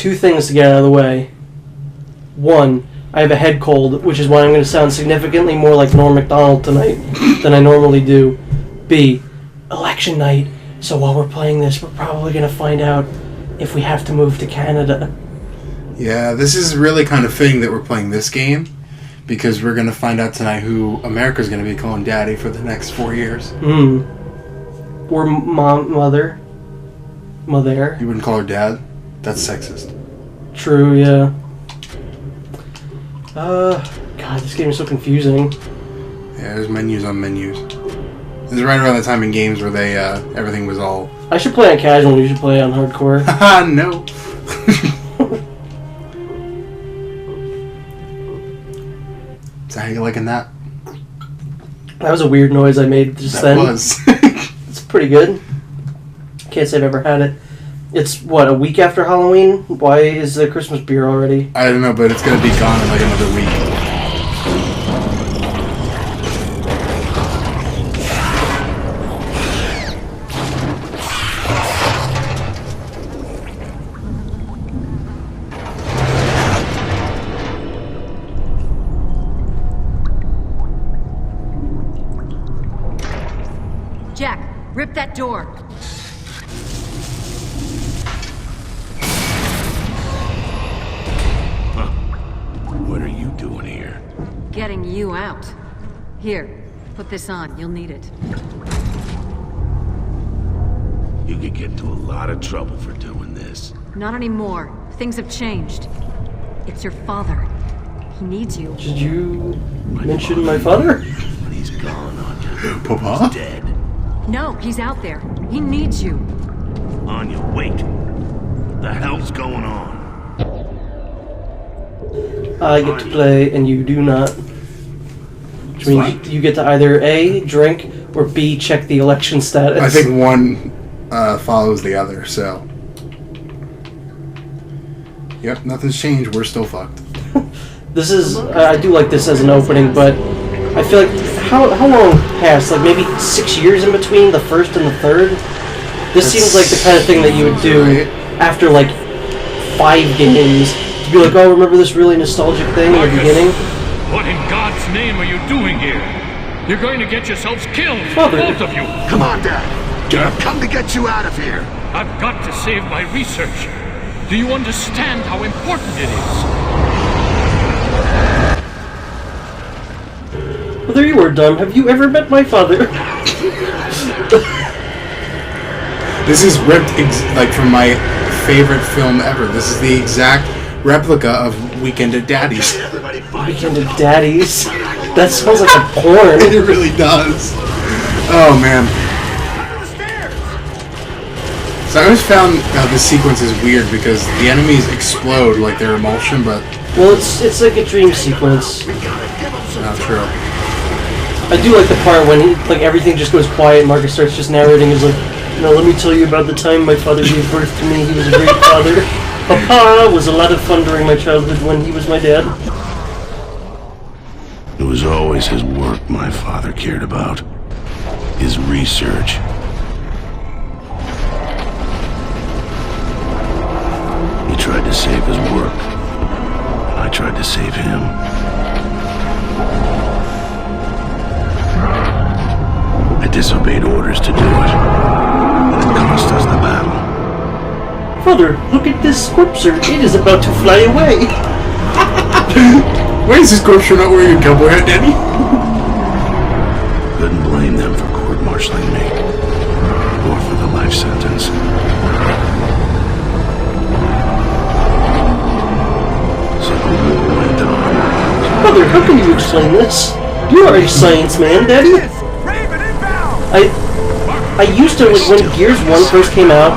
two things to get out of the way. One, I have a head cold, which is why I'm going to sound significantly more like Norm Macdonald tonight than I normally do. B, election night. So while we're playing this, we're probably going to find out if we have to move to Canada. Yeah, this is really kind of fitting that we're playing this game, because we're going to find out tonight who America's going to be calling daddy for the next 4 years. Or mother. Mother. You wouldn't call her dad? That's sexist. True, yeah. God, this game is so confusing. Yeah, there's menus on menus. This is right around the time in games where they, everything was all... I should play on casual, you should play on hardcore. Haha, no. Is that how you liking that? That was a weird noise I made just then. That was. It's pretty good. Can't say I've ever had it. It's, what, a week after Halloween? Why is the Christmas beer already? I don't know, but it's going to be gone in like another week. Jack, rip that door. What are you doing here? Getting you out. Here, put this on. You'll need it. You could get into a lot of trouble for doing this. Not anymore. Things have changed. It's your father. He needs you. Did you mention my father? When he's gone on you. Papa? He's dead. No, he's out there. He needs you. Anya, wait. The hell's going on? I get to play and you do not. Which means you get to either A, drink, or B, check the election status. I think one follows the other, so... Yep, nothing's changed. We're still fucked. This is... I do like this as an opening, but I feel like... How long passed? Like maybe 6 years in between the first and the third? This seems like the kind of thing that you would do after like 5 games. To be like, oh, remember this really nostalgic thing in the beginning? What in God's name are you doing here? You're going to get yourselves killed, Father. both of you. Come on, Dad. I've come to get you out of here. I've got to save my research. Do you understand how important it is? Well, there you were, Dom. Have you ever met my father? This is ripped like from my favorite film ever. This is the exact replica of Weekend at Daddy's. Weekend at Daddy's? That sounds like a porn. It really does. Oh, man. So I always found this sequence is weird because the enemies explode like they're emulsion, but... Well, it's like a dream sequence. Not true. I do like the part when like everything just goes quiet and Marcus starts just narrating. He's like, you know, let me tell you about the time my father gave birth to me. He was a great father. Papa was a lot of fun during my childhood when he was my dad. It was always his work my father cared about. His research. He tried to save his work. And I tried to save him. I disobeyed orders to do it. And it cost us the battle. Father, look at this sculpture. It is about to fly away. Why is this sculpture not wearing a cowboy hat, Daddy? Couldn't blame them for court-martialing me. Or for the life sentence. So the war went on. Father, how can you explain this? You are a science man, Daddy. I used to, like, when Gears 1 first came out,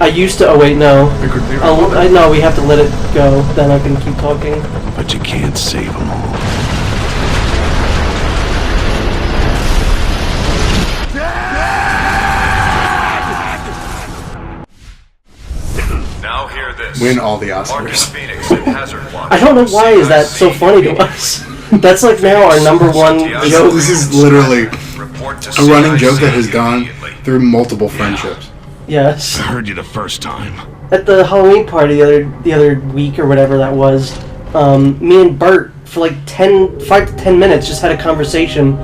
I used to, oh wait, no. No, we have to let it go, then I can keep talking. But you can't save them all. Now hear this. Win all the Marcus Oscars. Phoenix and Hazard Watch. I don't know why is that so funny to us. That's like now our number one joke. This is literally Report to a running CIC joke that has gone immediately. through multiple friendships. Yes. I heard you the first time. At the Halloween party the other week or whatever that was, me and Bert for like 5 to 10 minutes just had a conversation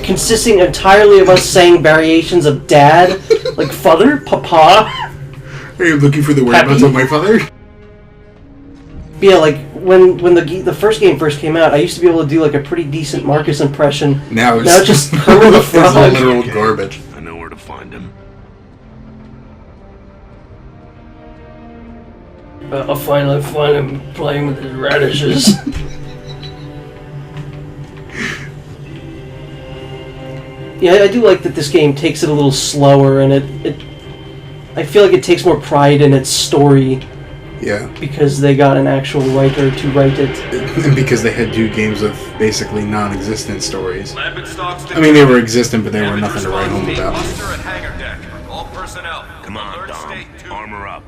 consisting entirely of us saying variations of dad, like father, papa. Are you looking for the whereabouts of my father? Yeah, like when the first game first came out, I used to be able to do like a pretty decent Marcus impression. Now it's just Kermit the Frog. It's literal garbage. I know where to find him. I'll finally find him playing with his radishes. Yeah, I do like that this game takes it a little slower, and I feel like it takes more pride in its story. Yeah. Because they got an actual writer to write it. And because they had 2 games of basically non-existent stories. I mean, they were existent, but they were nothing to write home about. Come on, Dom. Armor up.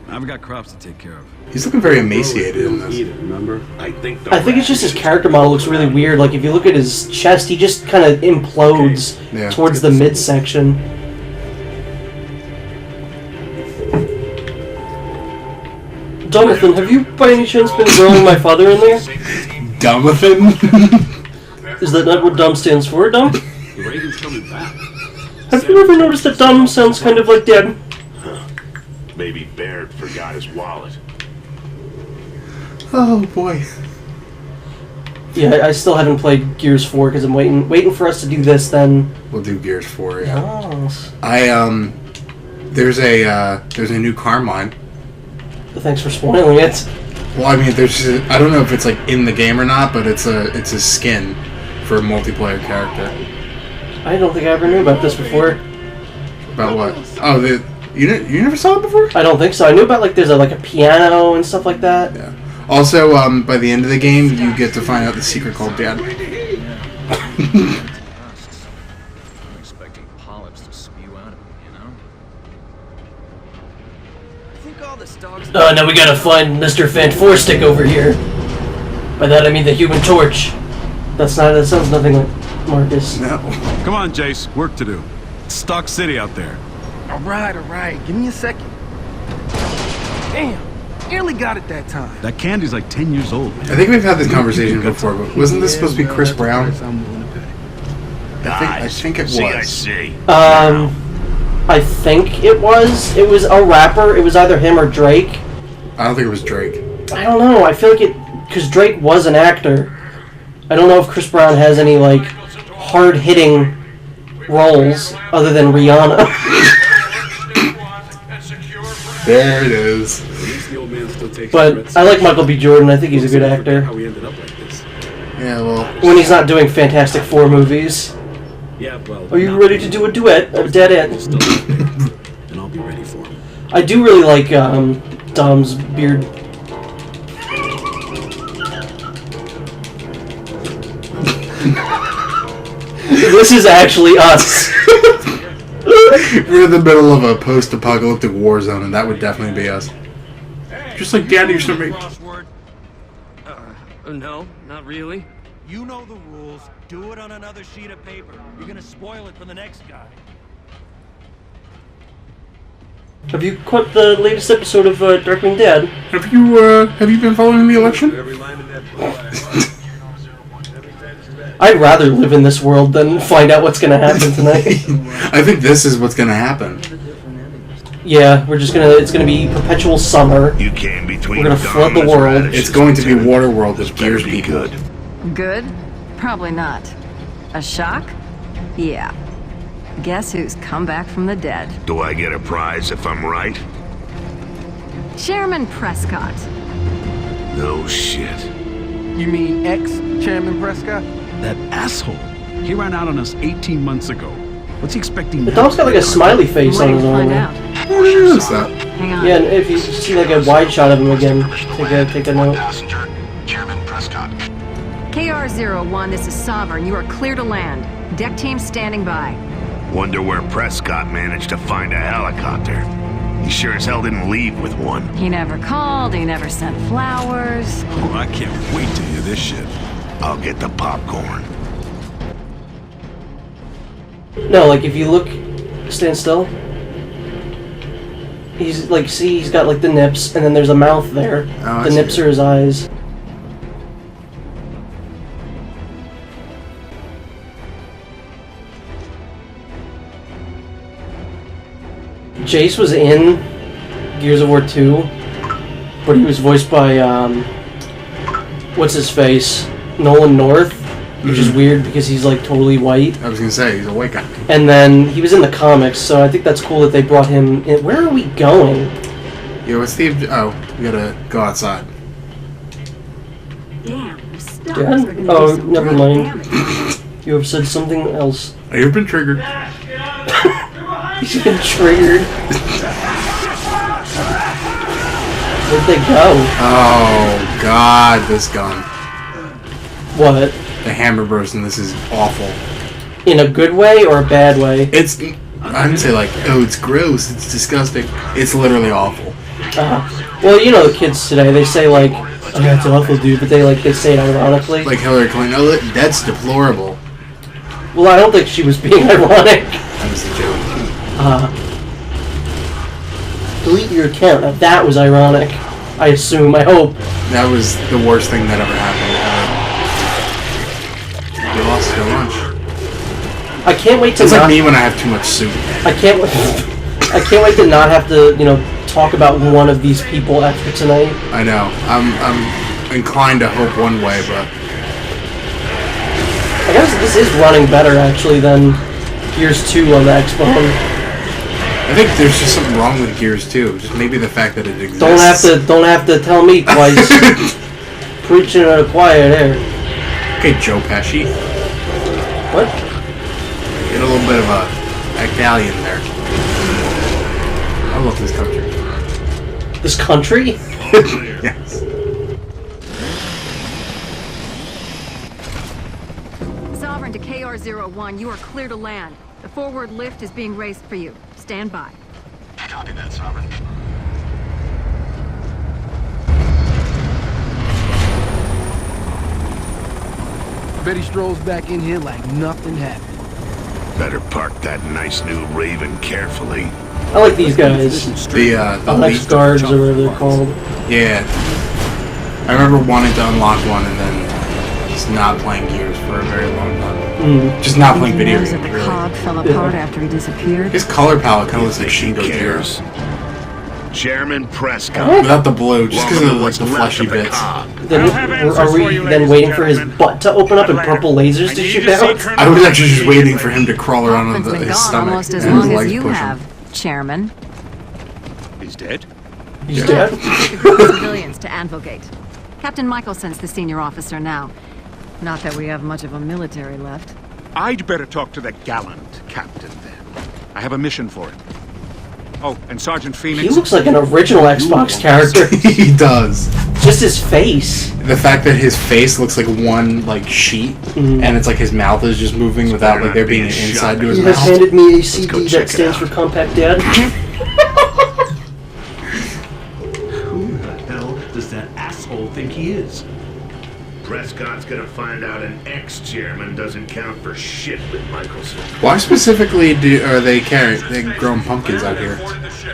I've got crops to take care of. He's looking very emaciated in this. I think it's just his character model looks really weird. Like, if you look at his chest, he just kind of implodes towards the midsection. Jonathan, have you by any chance been growing my father in there? Dumathan? Is that not what Dom stands for, Dom? The Raven's coming back. Have you ever noticed that Dom sounds kind of like Dad? Maybe Baird forgot his wallet. Oh boy. Yeah, I still haven't played Gears 4 because I'm waiting for us to do this. Then We'll do Gears 4. Yeah. Oh. There's a new Carmine. Thanks for spoiling it. Well, I mean, I don't know if it's like in the game or not, but it's a skin for a multiplayer character. I don't think I ever knew about this before. About what? Oh, you never saw it before? I don't think so. I knew about like there's a piano and stuff like that. Yeah. Also, by the end of the game, you get to find out the secret called Dad. I'm expecting polyps to spew out of me, you know? I think all this dog's... Now we gotta find Mr. Fan4stick over here. By that I mean the Human Torch. That sounds nothing like Marcus. No. Come on, Jace. Work to do. It's Stock City out there. Alright. Give me a second. Damn. Nearly got it that time. That candy's like 10 years old. I think we've had this conversation before, but wasn't this supposed to be Chris Brown? I think it was. I think it was. It was a rapper. It was either him or Drake. I don't think it was Drake. I don't know. I feel like because Drake was an actor. I don't know if Chris Brown has any hard-hitting roles other than Rihanna. There it is. But I like Michael B. Jordan. I think he's a good actor. Yeah, well. When he's not doing Fantastic Four movies. Are you ready to do a duet? A dead-end? And I'll be ready for him. I do really like Dom's beard. This is actually us. We're in the middle of a post-apocalyptic war zone, and that would definitely be us. Just like Daddy used to make. No, not really. You know the rules. Do it on another sheet of paper. You're gonna spoil it for the next guy. Have you caught the latest episode of Darkwing Dad? Have you been following the election? I'd rather live in this world than find out what's going to happen tonight. I think this is what's going to happen. Yeah, it's gonna be perpetual summer. You came between. We're gonna flood the world. It's going to be Waterworld with Gears people. Good? Probably not. A shock? Yeah. Guess who's come back from the dead? Do I get a prize if I'm right? Chairman Prescott. No shit. You mean ex-Chairman Prescott? That asshole. He ran out on us 18 months ago. What's he expecting? The dog's got like a smiley face on his arm. What is that? Hang on. Yeah, and if you see like a wide shot of him again, take a note. Passenger, Chairman Prescott. KR-01, this is Sovereign. You are clear to land. Deck team standing by. Wonder where Prescott managed to find a helicopter. He sure as hell didn't leave with one. He never called, he never sent flowers. Oh, I can't wait to hear this shit. I'll get the popcorn. No, like if you look, stand still. He's like, see, he's got like the nips, and then there's a mouth there. Oh, the nips are his eyes. Jace was in Gears of War 2, but he was voiced by, what's his face? Nolan North, which is weird because he's like totally white. I was gonna say, he's a white guy. And then he was in the comics, so I think that's cool that they brought him in. Where are we going? Yeah, what's the... Oh, we gotta go outside. Damn, the stuff Dad? Oh, never mind. You have said something else. You've been triggered. He's been triggered. Where'd they go? Oh, God, this gun. What? The Hammer Bros in this is awful. In a good way or a bad way? It's... I didn't say like, oh, it's gross, it's disgusting. It's literally awful. Well, you know the kids today, they say like, oh, that's awful, dude, but they say it ironically. Like Hillary Clinton, oh, that's deplorable. Well, I don't think she was being ironic. That was the joke. Delete your account. Now that was ironic. I assume, I hope. That was the worst thing that ever happened. You lost your lunch. I can't wait to It's not... like me when I have too much soup. I can't wait to not have to, you know, talk about one of these people after tonight. I know. I'm inclined to hope one way, but... I guess this is running better, actually, than Gears 2 on the Xbox. I think there's just something wrong with Gears 2. Just maybe the fact that it exists. Don't have to tell me twice. Preaching in a quiet air. Okay, Joe Pesci. What? Get a little bit of a Italian there. I love this country. This country? Yes. Sovereign to KR-01, you are clear to land. The forward lift is being raced for you. Stand by. Copy that, Sovereign. Betty strolls back in here like nothing happened. Better park that nice new Raven carefully. I like these guys. The Alex guards or whatever they're called. Yeah. I remember wanting to unlock one and then just not playing Gears for a very long time. Just not playing video games, that the really. cog fell apart after he disappeared. His color palette kind of looks like Shingo cares. Jiro. Chairman Prescott. Without the blue, just because of like the fleshy bits. Then, are we then waiting for his butt to open up and purple lasers to shoot out? I was actually just waiting for him to crawl around on Been his gone stomach almost as and his long as legs you push him. have, Chairman. He's dead? He's dead? Civilians to Anvogate. Captain Michelson's the senior officer now. Not that we have much of a military left. I'd better talk to the gallant captain then. I have a mission for him. Oh, and Sergeant Phoenix... He looks like an original Xbox character. He does. Just his face. The fact that his face looks like one like sheet, and it's like his mouth is just moving without like there being an inside to his He has mouth. handed me a CD go that check it stands out. for Compact Dad. Who the hell does that asshole think he is? Prescott's gonna find out an ex-chairman doesn't count for shit with Michelson. Why specifically are they growing pumpkins out here?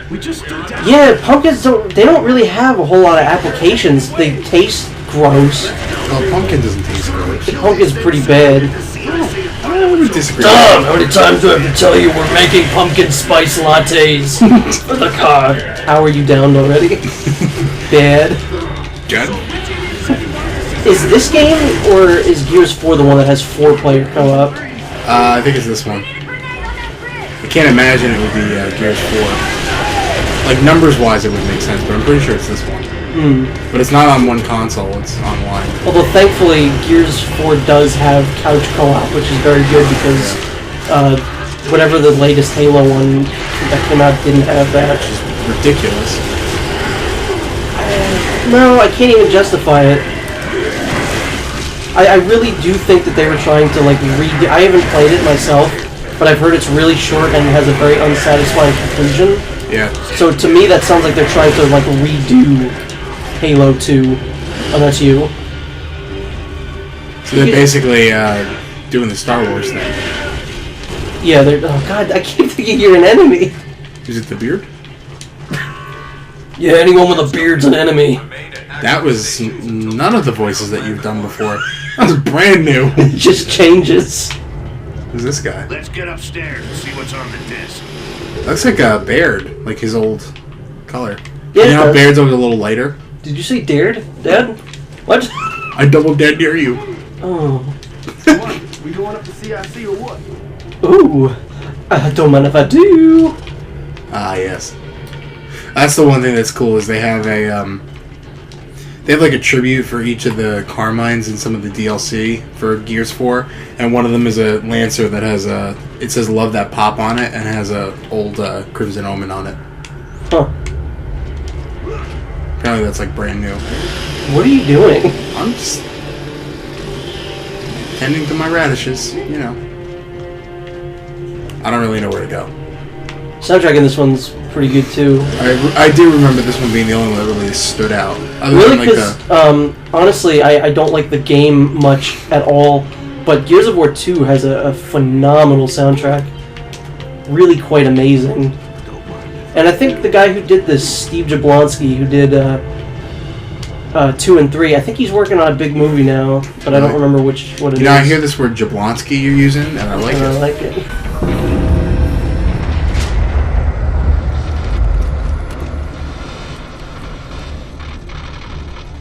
We just stood down. Yeah, pumpkins they don't really have a whole lot of applications. They taste gross. Well, pumpkin doesn't taste gross. The pumpkin's pretty bad. I would disagree. Tom, how many times do I have to tell you we're making pumpkin spice lattes for the cog? How are you downed already? Bad. Good. Is this game, or is Gears 4 the one that has 4-player co-op? I think it's this one. I can't imagine it would be Gears 4. Like, numbers-wise it would make sense, but I'm pretty sure it's this one. But it's not on one console, it's online. Although, thankfully, Gears 4 does have couch co-op, which is very good because whatever the latest Halo one that came out didn't have that. Which is ridiculous. No, I can't even justify it. I really do think that they were trying to, like, redo... I haven't played it myself, but I've heard it's really short and has a very unsatisfying conclusion. Yeah. So to me, that sounds like they're trying to, like, redo Halo 2. Oh, that's you. So they're basically doing the Star Wars thing. Yeah, they're... Oh, God, I keep thinking you're an enemy. Is it the beard? Yeah, anyone with a beard's an enemy. That was none of the voices that you've done before. That was brand new. It just changes. Who's this guy? Let's get upstairs and see what's on the disc. Looks like a Baird, like his old color. Yeah, you know how Baird's always a little lighter? Did you say dared, Dad? What? I double dead near you. Oh. What? We going up to CIC or what? Ooh. I don't mind if I do. Ah, yes. That's the one thing that's cool is they have like a tribute for each of the Carmines in some of the DLC for Gears 4, and one of them is a Lancer that has it says "Love That Pop" on it and has a old Crimson Omen on it. Huh. Apparently that's like brand new. What are you doing? I'm just tending to my radishes, you know. I don't really know where to go. Soundtrack in this one's pretty good too. I do remember this one being the only one that really stood out. Really, because honestly, I don't like the game much at all, but Gears of War 2 has a phenomenal soundtrack. Really quite amazing. And I think the guy who did this, Steve Jablonsky, who did 2 and 3, I think he's working on a big movie now, but I don't remember what it is. You know, I hear this word Jablonsky you're using, and I like it. I like it.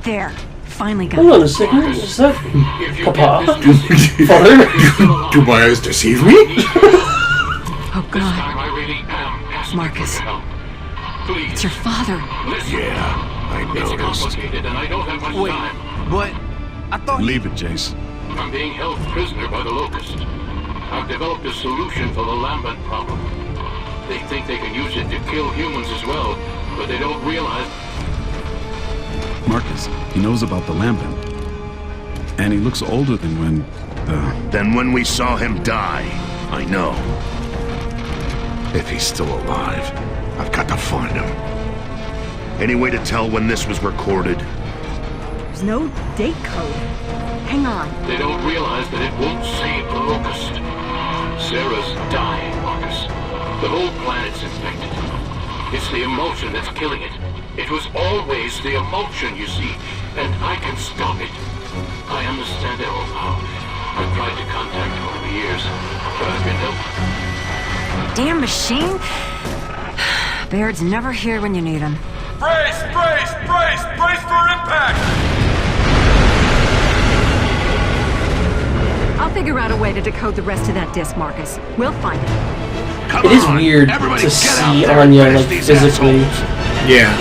There. Finally got Hold on it. a second. Is that Papa? Father? Do my eyes deceive me? Oh, This God. time I really am asking Marcus. for help. Please. It's your father. Listen. Yeah, I It's noticed. complicated and I don't have much Wait, time. but I thought Leave it, Jace. I'm being held prisoner by the Locust. I've developed a solution for the Lambent problem. They think they can use it to kill humans as well, but they don't realize... Marcus, he knows about the Lambent. And he looks older than Then when we saw him die, I know. If he's still alive, I've got to find him. Any way to tell when this was recorded? There's no date code. Hang on. They don't realize that it won't save the Locust. Sarah's dying, Marcus. The whole planet's infected. It's the emotion that's killing it. It was always the emotion, you see, and I can stop it. I understand it all now. I've tried to contact her over the years, but I've been helped. Damn machine. Baird's never here when you need him. Brace! Brace! Brace! Brace for impact! I'll figure out a way to decode the rest of that disc, Marcus. We'll find it. It is weird to see Anya like physically. Yeah.